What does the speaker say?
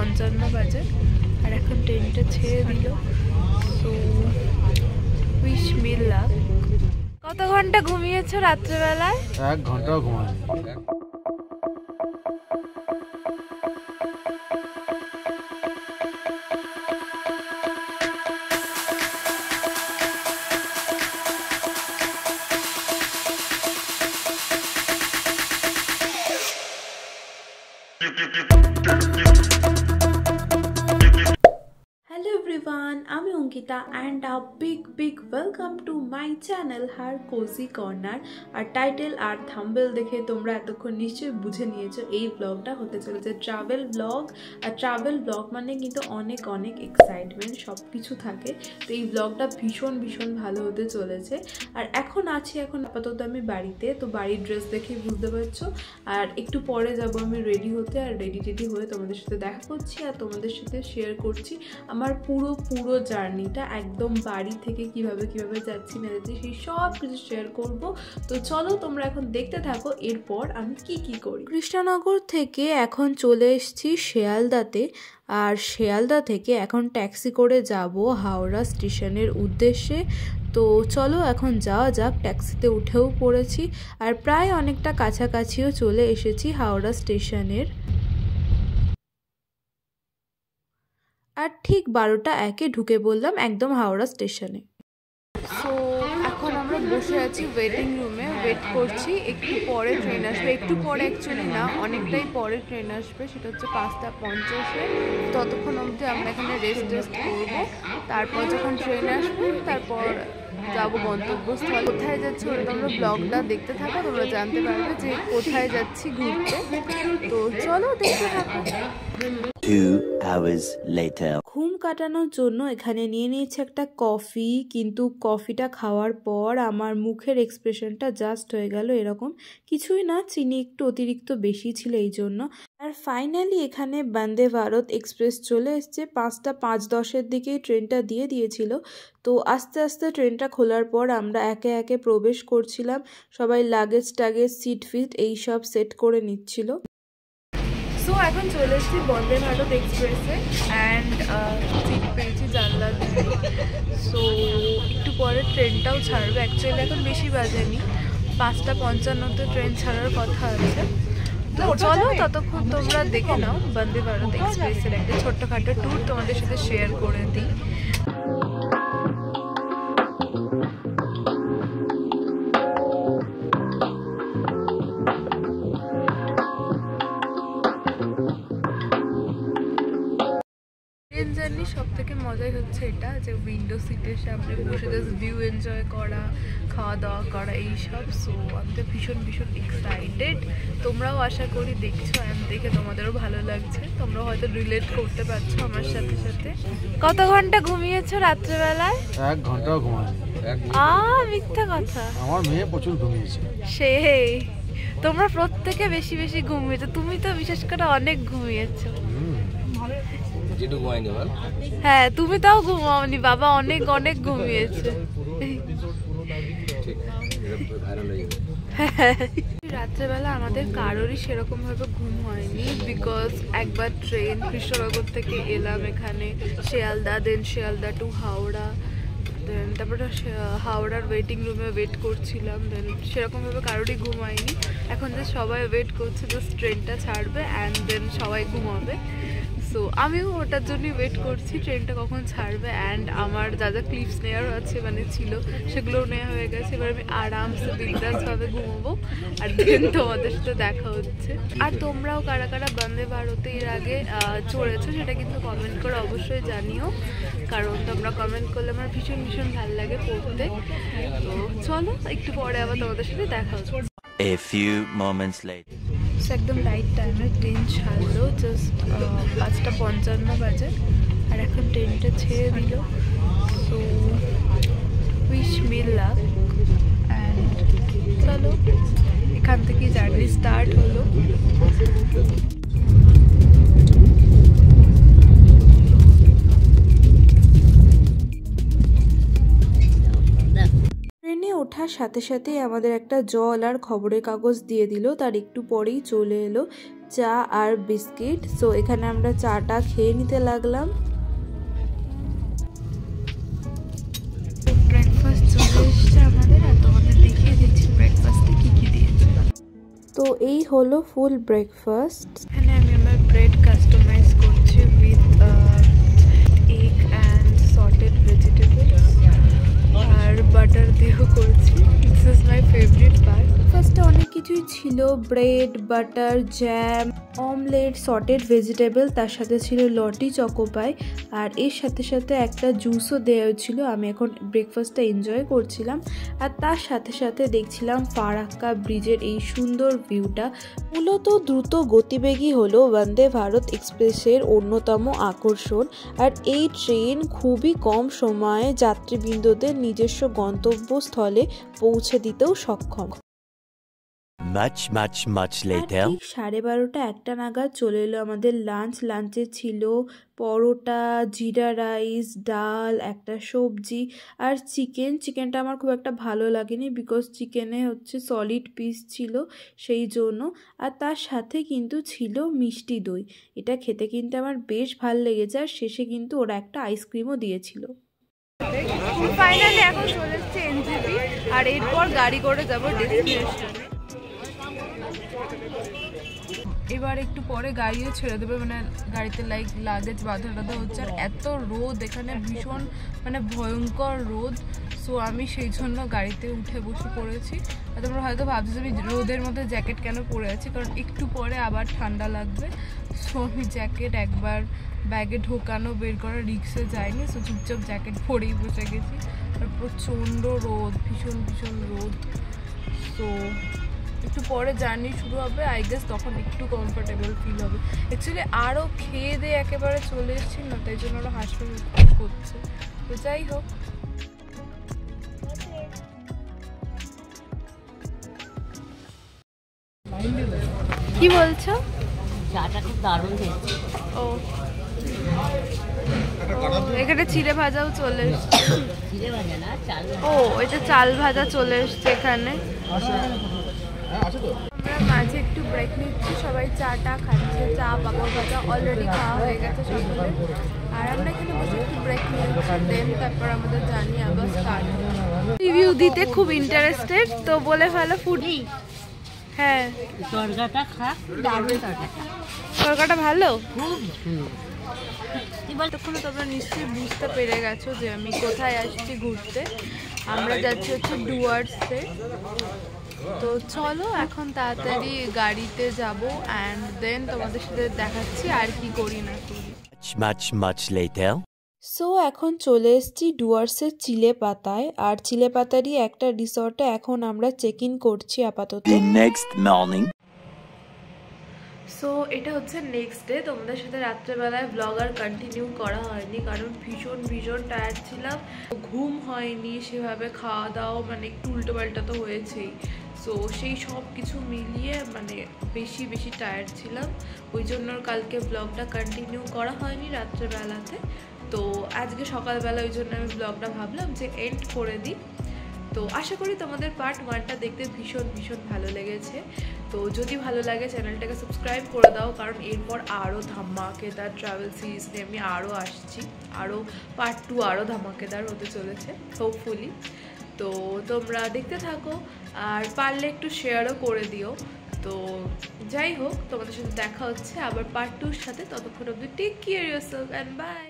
5:55 বাজে আর এখন ট্রেনটা ছেড়ে দিল। So wish me luck. কত ঘন্টা ঘুমিয়েছো রাত্রেবেলায়? 1 ঘন্টাও ঘুমাইনি। Hello everyone, আমি Ankita and a big welcome to my channel Her Cozy Corner। R title R thumbnail দেখে তোমরা এতক্ষণ নিশ্চয়ই বুঝে নিয়েছো এই ব্লগটা হতে চলেছে ট্রাভেল ব্লগ। আর ট্রাভেল ব্লগ মানে কিন্তু অনেক এক্সাইটমেন্ট সব কিছু থাকে। তো এই ব্লগটা ভীষণ ভালো হতে চলেছে। আর এখন আপাতত আমি বাড়িতে, তো বাড়ির ড্রেস দেখে বুঝতে পারছো। আর একটু পরে যাব আমি রেডি হতে, আর রেডি হয়ে তোমাদের সাথে দেখা করছি আর তোমাদের সাথে শেয়ার করছি আমার পুরো জার্নিটা, একদম বাড়ি থেকে কিভাবে যাচ্ছি না যাচ্ছি সেই সব কিছু শেয়ার করব। তো চলো তোমরা এখন দেখতে থাকো এরপর আমি কি করি। কৃষ্ণনগর থেকে এখন চলে এসেছি শিয়ালদাতে, আর শিয়ালদা থেকে এখন ট্যাক্সি করে যাব হাওড়া স্টেশনের উদ্দেশ্যে। তো চলো এখন যাওয়া যাক। ট্যাক্সিতে উঠেও পড়েছি আর প্রায় অনেকটা কাছাকাছিও চলে এসেছি হাওড়া স্টেশনের। আর ঠিক 12:01 ঢুকে বললাম একদম হাওড়া স্টেশনে। সো এখন আমরা বসে আছি ওয়েটিং রুমে, ওয়েট করছি। একটু পরে ট্রেন আসবে, একটু পরে অ্যাকচুয়ালি না, অনেকটাই পরে ট্রেন আসবে, সেটা হচ্ছে 5:50। ততক্ষণ অবধি আমরা এখানে রেস্ট করবো। তারপর যখন ট্রেন আসবে তারপর যাবো গন্তব্যস্থল। কোথায় যাচ্ছি ওটা তোমরা ব্লগটা দেখতে থাকো, তোমরা জানতে পারবে যে কোথায় যাচ্ছি ঘুরতে। তো চলো দেখতে থাকো। 2 hours later ঘুম কাটানোর জন্য এখানে নিয়ে নিয়েছি একটা কফি, কিন্তু কফিটা খাওয়ার পর আমার মুখের এক্সপ্রেশনটা জাস্ট হয়ে গেল এরকম, কিছুই না, চিনি একটু অতিরিক্ত বেশি ছিল এই জন্য। আর ফাইনালি এখানে বন্দে ভারত এক্সপ্রেস চলে এসছে। 5:05 দিকেই ট্রেনটা দিয়ে দিয়েছিল। তো আস্তে ট্রেনটা খোলার পর আমরা একে প্রবেশ করছিলাম। সবাই লাগেজ সিট ফিট এইসব সেট করে নিচ্ছিল। সো এখন চলে এসেছি বন্দে ভারত এক্সপ্রেসে অ্যান্ড সিট পেয়েছি জানলা দিয়ে। সো একটু পরে ট্রেনটাও ছাড়বে, অ্যাকচুয়ালি এখন বেশি বাজেনি, 5:55 ট্রেন ছাড়ার কথা আছে। তো চলো ততক্ষণ তোমরা দেখে নাও বন্দে ভারত এক্সপ্রেসের একটা ছোট্টখাটো ট্যুর তোমাদের সাথে শেয়ার করে দিই। ট্রেন জার্নি সব থেকে মজাই হচ্ছে এটা যে উইন্ডো সিটের সামনে বসে জাস্ট ভিউ এনজয় করা, খাওয়া দাওয়া করা এইসব। সো আমি তো ভীষণ এক্সাইটেড। তোমরাও আশা করি দেখছো, আমি দেখে তোমাদেরও ভালো লাগছে, তোমরা হয়তো রিলেট করতে পারছো আমার সাথে। কত ঘন্টা ঘুমিয়েছো রাত্রেবেলায়? 1 ঘন্টাও ঘুমাইনি। মিথ্যা কথা, আমার মেয়ে প্রচুর ঘুমিয়েছে। সেই তোমরা প্রত্যেকে বেশি ঘুমিয়েছো, তুমি তো বিশেষ করে অনেক ঘুমিয়েছো। হ্যাঁ তুমি তাও ঘুমাওনি, বাবা অনেক ঘুমিয়েছে। রাত্রেবেলা আমাদের কারোরই সেরকম ভাবে ঘুম হয়নি, বিকজ একবার ট্রেন কৃষ্ণনগর থেকে এলাম এখানে শিয়ালদা, দেন শিয়ালদা টু হাওড়া, দেন তারপরে হাওড়ার ওয়েটিং রুমে ওয়েট করছিলাম, দেন সেরকমভাবে কারোরই ঘুম হয়নি। এখন যে সবাই ওয়েট করছে জাস্ট ট্রেনটা ছাড়বে অ্যান্ড দেন সবাই ঘুমাবে। সো আমিও ওটার জন্যই ওয়েট করছি ট্রেনটা কখন ছাড়বে। অ্যান্ড আমার যা ক্লিপস নেওয়ার আছে ছিল সেগুলোও নেওয়া হয়ে গেছে। এবার আমি আরামসে বিন্দাসভাবে ঘুমাবো আর দেন তোমাদের সাথে দেখা হচ্ছে। আর তোমরাও কারা বন্দে ভারতে এর আগে চড়েছো সেটা কিন্তু কমেন্ট করে অবশ্যই জানিও, কারণ তোমরা কমেন্ট করলে আমার ভীষণ ভালো লাগে পড়তে। তো চলো একটু পরে আবার তোমাদের সাথে দেখা হচ্ছে। A few moments later একদম রাইট টাইমে ট্রেন ছাড়লো, জাস্ট 5:55 বাজে আর এখন ট্রেনটা ছেড়ে দিল। So wish me luck and চলো এখান থেকে জার্নি স্টার্ট হলো। ওঠার সাথে সাথেই আমাদের একটা জল আর খবরের কাগজ দিয়ে দিল। তার একটু পরেই চলে এলো চা আর বিস্কিট। সো এখানে আমরা চাটা খেয়ে নিতে লাগলাম। ব্রেকফাস্ট চলে এসছে আমাদের, আর তোমাদের দেখিয়ে দিচ্ছি ব্রেকফাস্টে কি কি দিয়েছে। তো এই হলো ফুল ব্রেকফাস্ট। এখানে আমি আমার ব্রেড কাস্টমাইজ করছি with egg and salted vegetables আর বাটার দিয়েও করছি। This is my favourite part. ফার্স্টে অনেক কিছুই ছিল, bread, butter, jam, omelette, salted vegetable, তার সাথে ছিল লটি চকোপাই, আর এর সাথে সাথে একটা জুসও দেওয়া ছিল। আমি এখন ব্রেকফাস্টটা এনজয় করছিলাম, আর তার সাথে সাথে দেখছিলাম ফারাক্কা ব্রিজের এই সুন্দর ভিউটা। মূলত দ্রুত গতিবেগী হলো বন্দে ভারত এক্সপ্রেসের অন্যতম আকর্ষণ, আর এই ট্রেন খুবই কম সময়ে যাত্রীবৃন্দদের নিজস্ব গন্তব্যস্থলে পৌঁছে দিতেও সক্ষম। Much later. 12:30-1 নাগাদ চলে এলো আমাদের লাঞ্চ। লাঞ্চে ছিল পরোটা, জিরা রাইস, ডাল, একটা সবজি আর চিকেন। চিকেনটা আমার খুব একটা ভালো লাগেনি, বিকজ চিকেনে হচ্ছে সলিড পিস ছিল সেই জন্য। আর তার সাথে কিন্তু ছিল মিষ্টি দই। এটা খেতে কিন্তু আমার বেশ ভালো লেগেছে, আর শেষে কিন্তু ওরা একটা আইসক্রিমও দিয়েছিল। ফাইনালি এখন চলে এসেছে এনজেপি, আর এরপর গাড়ি করে যাবো ডেস্টিনেশনে। এবার একটু পরে গাড়িও ছেড়ে দেবে, মানে গাড়িতে লাগেজ বাঁধা হচ্ছে। আর এত রোদ এখানে, ভীষণ মানে ভয়ঙ্কর রোদ। সো আমি সেই জন্য গাড়িতে উঠে বসে পড়েছি। আর তোমরা হয়তো ভাবছো আমি রোদের মধ্যে জ্যাকেট কেন পরে আছি, কারণ একটু পরে আবার ঠান্ডা লাগবে। সো আমি জ্যাকেট একবার ব্যাগে ঢোকানো বের করা রিক্সে যায়নি, সো চুপচাপ জ্যাকেট পরেই বসে গেছি। আর প্রচণ্ড রোদ, ভীষণ ভীষণ রোদ। সো একটু পরে জার্নি শুরু হবে, আই গেস তখন একটু কমফোর্টেবল ফিল হবে। অ্যাকচুয়ালি আরও খেয়ে দিয়ে একেবারে চলে এসেছি না, তাই জন্য আরও হাসপাতাল করছে। তো যাই হোক, কি বলছো? চাটা খুব দারুণ হয়েছে। ও এখানে চিড়ে ভাজাও চলে এসছে। চিড়ে ভাজা না, চাল। ও এটা চাল ভাজা চলে এসছে এখানে। আমরা মাঝে একটু ব্রেক নিচ্ছি, সবাই চাটা খাচ্ছে, চা পাপড় ভাজা অলরেডি খাওয়া হয়ে গেছে সকলে। আর আমরা এখানে বসে একটু ব্রেক নিয়েছি, দেন তারপর আমাদের জার্নি আবার স্টার্ট। রিভিউ দিতে খুব ইন্টারেস্টেড, তো বলে ফেলো ফুড। হ্যাঁ, তরকাটা খা, দারুণ তরকাটা। তরকাটা ভালো, খুব সুন্দর। তখন তোমরা নিশ্চয়ই বুঝতে পেরে গেছো যে আমি কোথায় আসছি ঘুরতে। আমরা যাচ্ছি হচ্ছে ডুয়ার্সে। তো চলো এখন তাড়াতাড়ি গাড়িতে যাব, অ্যান্ড দেন তোমাদের সাথে দেখাচ্ছি আর কি করি না করি। Much later. সো এখন চলে এসেছি ডুয়ার্সের চিলেপাতায়, আর চিলেপাতারই একটা রিসর্টে এখন আমরা চেক ইন করছি আপাতত। The next morning. সো এটা হচ্ছে নেক্সট ডে। তোমাদের সাথে রাত্রেবেলায় ব্লগ আর কন্টিনিউ করা হয়নি, কারণ ভীষণ টায়ার্ড ছিলাম। ঘুম হয়নি সেভাবে, খাওয়া দাওয়া মানে একটু উল্টোপাল্টা তো হয়েছেই। সো সেই সব কিছু মিলিয়ে মানে বেশি টায়ার্ড ছিলাম, ওই জন্য কালকে ব্লগটা কন্টিনিউ করা হয়নি রাত্রেবেলাতে। তো আজকে সকালবেলা ওই জন্য আমি ব্লগটা ভাবলাম যে এন্ড করে দিই। তো আশা করি তোমাদের পার্ট 1টা দেখতে ভীষণ ভালো লেগেছে। তো যদি ভালো লাগে চ্যানেলটাকে সাবস্ক্রাইব করে দাও, কারণ এরপর আরও ধামাকেদার ট্রাভেল সিরিজ নিয়ে আমি আরও আসছি। আরও পার্ট 2 আরও ধামাকেদার হতে চলেছে হোপফুলি। তো তোমরা দেখতে থাকো, আর পারলে একটু শেয়ারও করে দিও। তো যাই হোক, তোমাদের সাথে দেখা হচ্ছে আবার পার্ট 2-র সাথে। ততক্ষণ অবধি take care yourself and by.